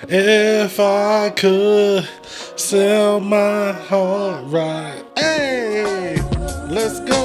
If I could sell my heart right. Hey, let's go.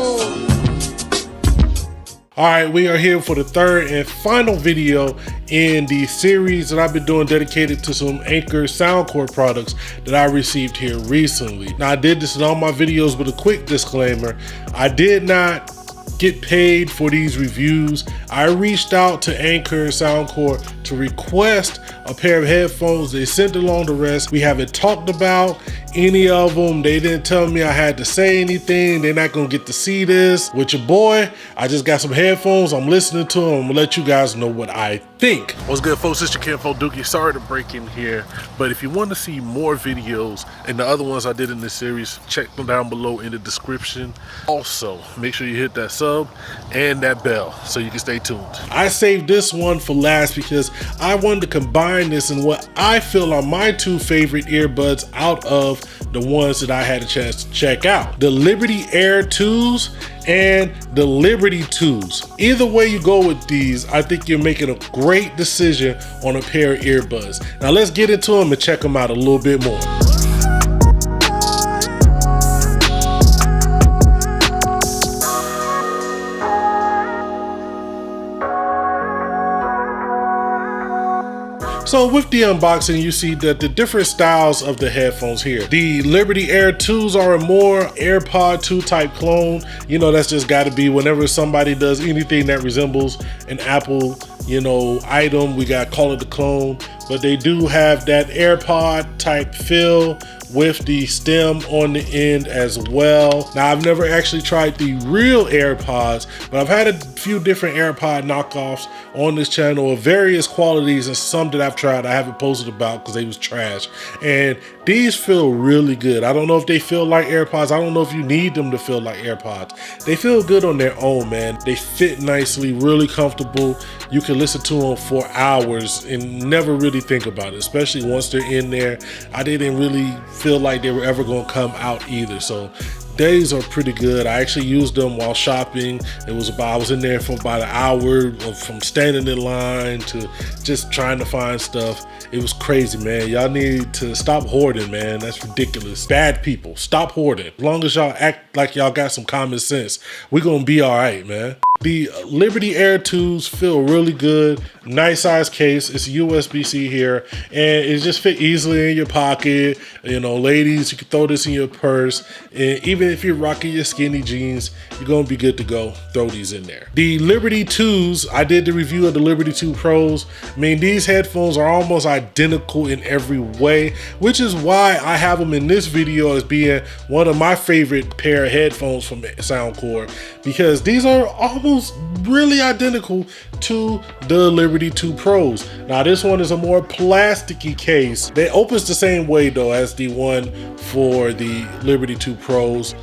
All right, we are here for the third and final video in the series that I've been doing dedicated to some Anchor Soundcore products that I received here recently. Now, I did this in all my videos, but a quick disclaimer, I did not get paid for these reviews. I reached out to Anchor Soundcore to request a pair of headphones. They sent along the rest. We haven't talked about any of them. They didn't tell me I had to say anything. They're not gonna get to see this. With your boy, I just got some headphones. I'm listening to them. I'm gonna let you guys know what I think. What's good, folks? It's your Kinfolk Dookie. Sorry to break in here, but if you want to see more videos and the other ones I did in this series, check them down below in the description. Also, make sure you hit that sub and that bell so you can stay tuned. I saved this one for last because I wanted to combine this in what I feel are my two favorite earbuds out of the ones that I had a chance to check out. The Liberty Air 2s and the Liberty 2s. Either way you go with these, I think you're making a great decision on a pair of earbuds. Now let's get into them and check them out a little bit more. So with the unboxing, you see that the different styles of the headphones here. The Liberty Air 2s are a more AirPod 2 type clone. You know, that's just gotta be whenever somebody does anything that resembles an Apple, item, we gotta call it the clone. But they do have that AirPod type feel with the stem on the end as well. Now, I've never actually tried the real AirPods, but I've had a few different AirPod knockoffs on this channel of various qualities, and some that I've tried I haven't posted about because they was trash. And these feel really good. I don't know if they feel like AirPods. I don't know if you need them to feel like AirPods. They feel good on their own, man. They fit nicely, really comfortable. You can listen to them for hours and never really think about it, especially once they're in there. I didn't really feel like they were ever gonna come out either. So these are pretty good. I actually used them while shopping. I was in there for about an hour from standing in line to just trying to find stuff. It was crazy, man. Y'all need to stop hoarding, man. That's ridiculous. Bad people, stop hoarding. As long as y'all act like y'all got some common sense, we're gonna be all right, man. The Liberty Air 2s feel really good. Nice size case. It's USB-C here, and it just fit easily in your pocket. Ladies, you can throw this in your purse, and even if you're rocking your skinny jeans, you're gonna be good to go. Throw these in there. The Liberty 2s, I did the review of the Liberty 2 Pros. I mean, these headphones are almost identical in every way, which is why I have them in this video as being one of my favorite pair of headphones from Soundcore, because these are almost really identical to the Liberty 2 Pros. Now this one is a more plasticky case. It opens the same way though as the one for the Liberty 2 Pros.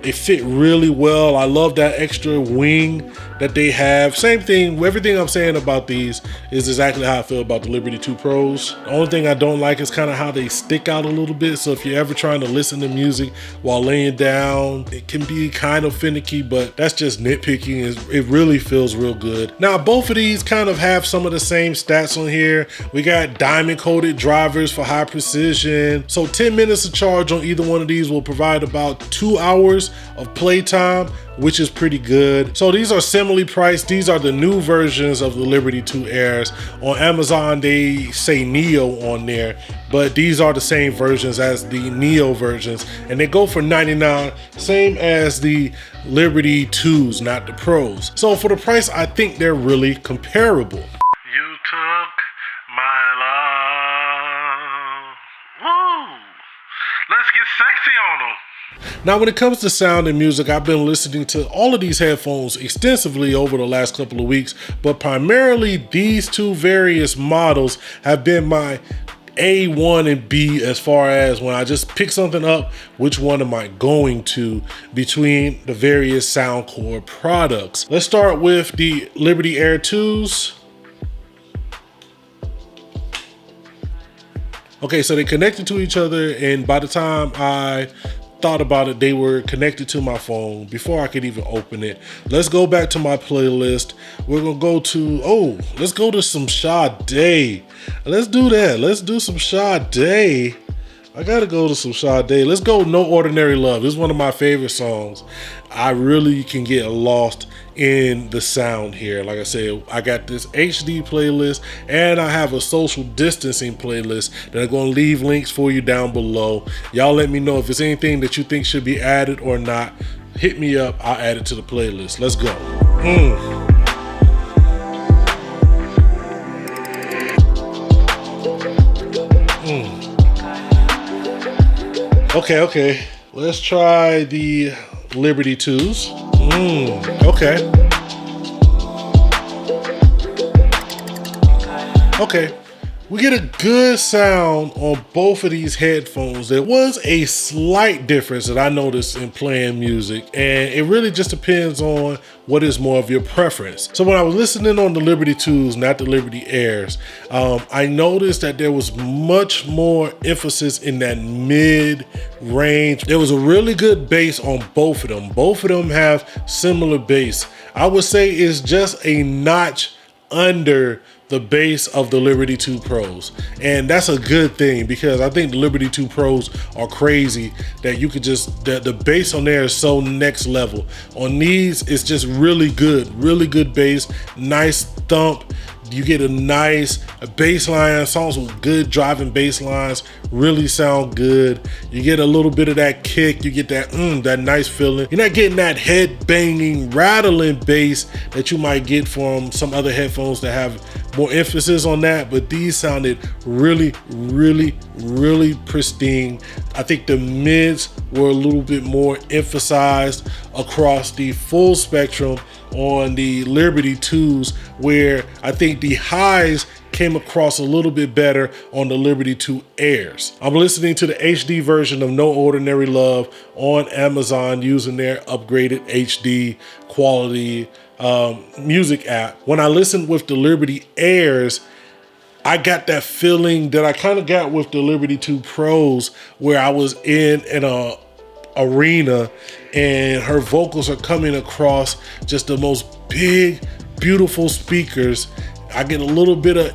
It fit really well. I love that extra wing that they have. Same thing, everything I'm saying about these is exactly how I feel about the Liberty 2 Pros. The only thing I don't like is kind of how they stick out a little bit. So if you're ever trying to listen to music while laying down, it can be kind of finicky, but that's just nitpicking. It really feels real good. Now, both of these kind of have some of the same stats on here. We got diamond coated drivers for high precision. So 10 minutes of charge on either one of these will provide about 2 hours of playtime, which is pretty good. So these are similarly priced. These are the new versions of the Liberty 2 Airs. On Amazon, they say Neo on there, but these are the same versions as the Neo versions, and they go for $99, same as the Liberty 2s, not the Pros. So for the price, I think they're really comparable. You took my love. Woo! Let's get sexy on them. Now, when it comes to sound and music, I've been listening to all of these headphones extensively over the last couple of weeks, but primarily these two various models have been my A, 1, and B as far as when I just pick something up, which one am I going to between the various Soundcore products. Let's start with the Liberty Air 2s. Okay, so they connected to each other, and by the time I thought about it, they were connected to my phone before I could even open it. Let's go back to my playlist. We're gonna go to, let's go to some Sade. Let's do that. Let's do some Sade. I gotta go to some Sade. Let's go No Ordinary Love. This is one of my favorite songs. I really can get lost in the sound here. Like I said, I got this HD playlist and I have a social distancing playlist that I'm gonna leave links for you down below. Y'all let me know if there's anything that you think should be added or not. Hit me up, I'll add it to the playlist. Let's go. Okay. Let's try the Liberty 2s. Okay. We get a good sound on both of these headphones. There was a slight difference that I noticed in playing music, and it really just depends on what is more of your preference. So when I was listening on the Liberty 2s, not the Liberty Airs, I noticed that there was much more emphasis in that mid range. There was a really good bass on both of them. Both of them have similar bass. I would say it's just a notch under the bass of the Liberty 2 Pros. And that's a good thing, because I think the Liberty 2 Pros are crazy that you could just, the bass on there is so next level. On these, it's just really good bass, nice thump. You get a nice bass line. Songs with good driving bass lines really sound good. You get a little bit of that kick. You get that that nice feeling. You're not getting that head banging, rattling bass that you might get from some other headphones that have more emphasis on that. But these sounded really pristine. I think the mids were a little bit more emphasized across the full spectrum on the Liberty 2s, where I think the highs came across a little bit better on the Liberty 2 Airs. I'm listening to the HD version of No Ordinary Love on Amazon using their upgraded HD quality music app. When I listened with the Liberty Airs, I got that feeling that I kind of got with the Liberty 2 Pros, where I was in an arena and her vocals are coming across just the most big, beautiful speakers. I get a little bit of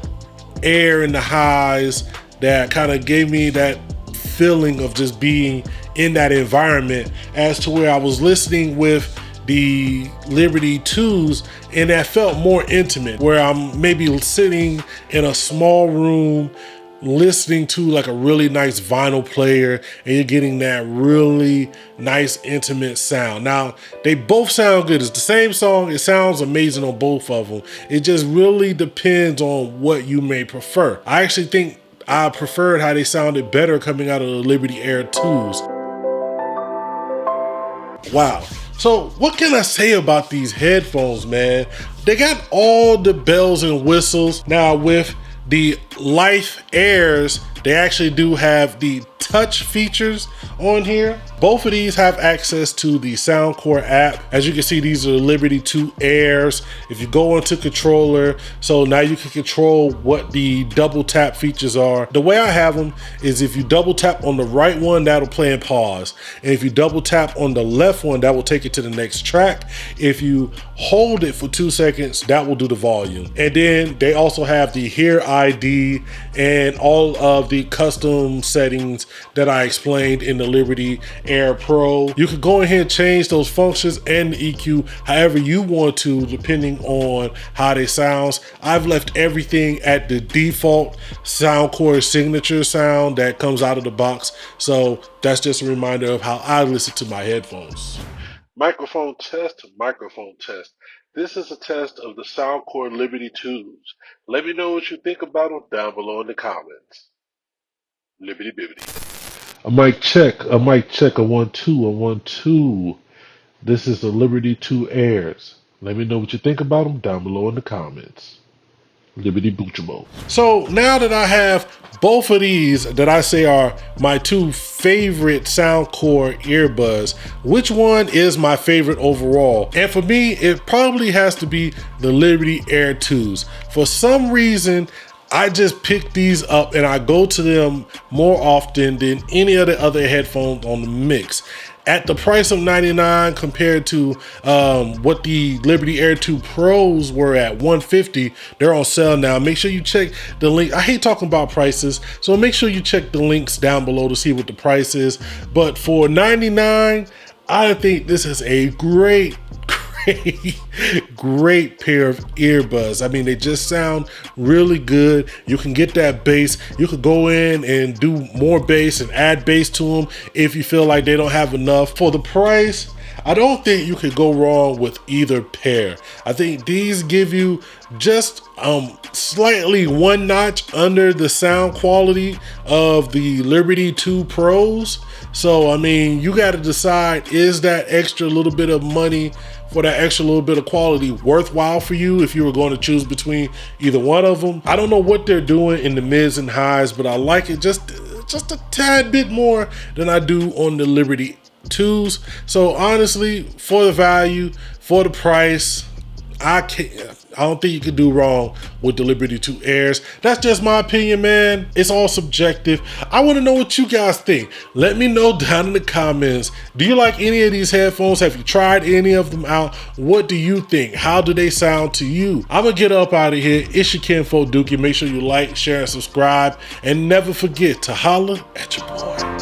air in the highs that kind of gave me that feeling of just being in that environment, as to where I was listening with the Liberty 2s and that felt more intimate, where I'm maybe sitting in a small room listening to like a really nice vinyl player, and you're getting that really nice intimate sound. Now, they both sound good. It's the same song. It sounds amazing on both of them. It just really depends on what you may prefer. I actually think I preferred how they sounded better coming out of the Liberty Air 2s. Wow. So what can I say about these headphones, man? They got all the bells and whistles. Now with the Life Airs, they actually do have the touch features on here. Both of these have access to the Soundcore app. As you can see, these are the Liberty 2 Airs. If you go into controller, so now you can control what the double tap features are. The way I have them is if you double tap on the right one, that'll play and pause. And if you double tap on the left one, that will take it to the next track. If you hold it for 2 seconds, that will do the volume. And then they also have the Hear ID and all of the custom settings that I explained in the Liberty Air Pro. You can go ahead and change those functions and the EQ however you want to, depending on how they sound. I've left everything at the default Soundcore signature sound that comes out of the box. So that's just a reminder of how I listen to my headphones. Microphone test, microphone test. This is a test of the Soundcore Liberty 2s. Let me know what you think about them down below in the comments. Liberty Bibbity. A mic check, a 1-2, a 1-2. This is the Liberty 2 Airs. Let me know what you think about them down below in the comments. Liberty Boochamo. So now that I have both of these that I say are my two favorite Soundcore earbuds, which one is my favorite overall? And for me, it probably has to be the Liberty Air 2s. For some reason, I just pick these up and I go to them more often than any of the other headphones on the mix. At the price of $99 compared to what the Liberty Air 2 Pros were at $150, they're on sale now. Make sure you check the link. I hate talking about prices, so make sure you check the links down below to see what the price is. But for $99, I think this is a great pair of earbuds. I mean, they just sound really good. You can get that bass. You could go in and do more bass and add bass to them if you feel like they don't have enough. For the price, I don't think you could go wrong with either pair. I think these give you just slightly one notch under the sound quality of the Liberty 2 Pros. So, I mean, you got to decide, is that extra little bit of money for that extra little bit of quality worthwhile for you if you were going to choose between either one of them? I don't know what they're doing in the mids and highs, but I like it just a tad bit more than I do on the Liberty 2s. So honestly, for the value, for the price, I don't think you could do wrong with the Liberty 2 Airs. That's just my opinion, man. It's all subjective. I want to know what you guys think. Let me know down in the comments. Do you like any of these headphones? Have you tried any of them out? What do you think? How do they sound to you? I'm gonna get up out of here. It's your Kenfo Dookie. Make sure you like, share, and subscribe. And never forget to holla at your boy.